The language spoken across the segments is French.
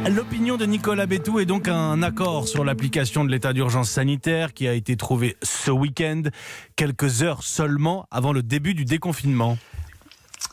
L'opinion de Nicolas Bétou est donc un accord sur l'application de l'état d'urgence sanitaire qui a été trouvé ce week-end, quelques heures seulement avant le début du déconfinement.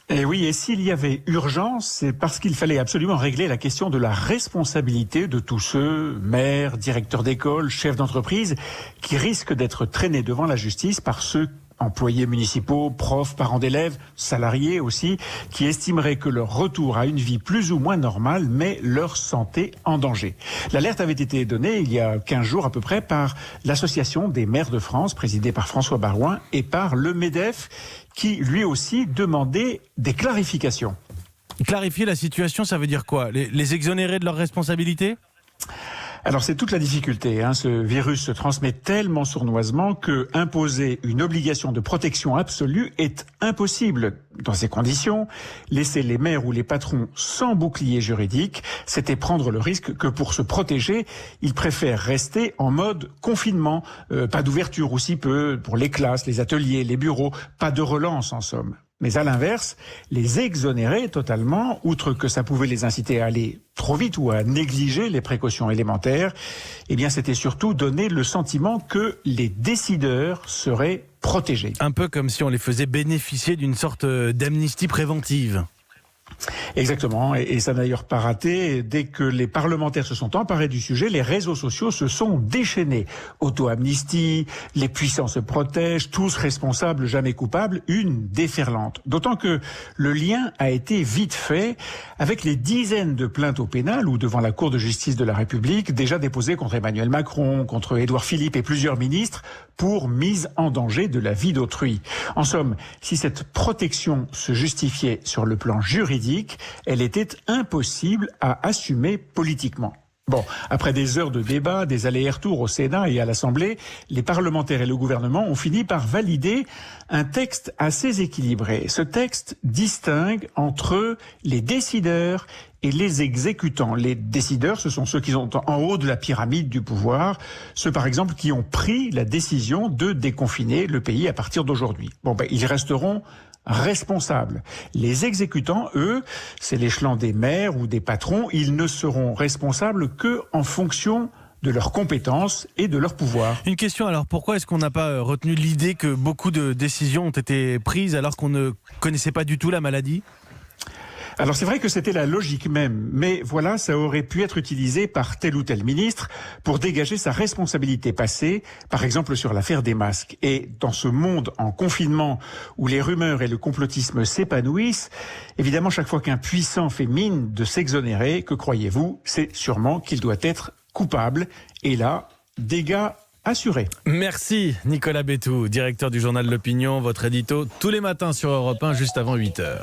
Et oui, et s'il y avait urgence, c'est parce qu'il fallait absolument régler la question de la responsabilité de tous ceux, maires, directeurs d'école, chefs d'entreprise, qui risquent d'être traînés devant la justice par ceux employés municipaux, profs, parents d'élèves, salariés aussi, qui estimeraient que leur retour à une vie plus ou moins normale met leur santé en danger. L'alerte avait été donnée il y a 15 jours à peu près par l'Association des maires de France, présidée par François Baroin, et par le MEDEF, qui lui aussi demandait des clarifications. Clarifier la situation, ça veut dire quoi ? Les exonérer de leurs responsabilités ? Alors c'est toute la difficulté. Ce virus se transmet tellement sournoisement que imposer une obligation de protection absolue est impossible. Dans ces conditions, laisser les maires ou les patrons sans bouclier juridique, c'était prendre le risque que pour se protéger, ils préfèrent rester en mode confinement. Pas d'ouverture ou si peu pour les classes, les ateliers, les bureaux, pas de relance en somme. Mais à l'inverse, les exonérer totalement, outre que ça pouvait les inciter à aller trop vite ou à négliger les précautions élémentaires, eh bien c'était surtout donner le sentiment que les décideurs seraient protégés. Un peu comme si on les faisait bénéficier d'une sorte d'amnistie préventive. Exactement, et ça n'a d'ailleurs pas raté. Dès que les parlementaires se sont emparés du sujet, les réseaux sociaux se sont déchaînés. Auto-amnistie, les puissants se protègent, tous responsables, jamais coupables, une déferlante. D'autant que le lien a été vite fait avec les dizaines de plaintes au pénal ou devant la Cour de justice de la République déjà déposées contre Emmanuel Macron, contre Édouard Philippe et plusieurs ministres pour mise en danger de la vie d'autrui. En somme, si cette protection se justifiait sur le plan juridique, elle était impossible à assumer politiquement. Bon, après des heures de débat, des allers-retours au Sénat et à l'Assemblée, les parlementaires et le gouvernement ont fini par valider un texte assez équilibré. Ce texte distingue entre les décideurs et les exécutants. Les décideurs, ce sont ceux qui sont en haut de la pyramide du pouvoir, ceux par exemple qui ont pris la décision de déconfiner le pays à partir d'aujourd'hui. Ils resteront responsables. Les exécutants, eux, c'est l'échelon des maires ou des patrons, ils ne seront responsables que en fonction de leurs compétences et de leur pouvoir. Une question alors, pourquoi est-ce qu'on n'a pas retenu l'idée que beaucoup de décisions ont été prises alors qu'on ne connaissait pas du tout la maladie ? Alors c'est vrai que c'était la logique même, mais voilà, ça aurait pu être utilisé par tel ou tel ministre pour dégager sa responsabilité passée, par exemple sur l'affaire des masques. Et dans ce monde en confinement où les rumeurs et le complotisme s'épanouissent, évidemment chaque fois qu'un puissant fait mine de s'exonérer, que croyez-vous, c'est sûrement qu'il doit être coupable. Et là, dégâts assurés. Merci Nicolas Bétou, directeur du journal L'Opinion, votre édito tous les matins sur Europe 1 juste avant 8h.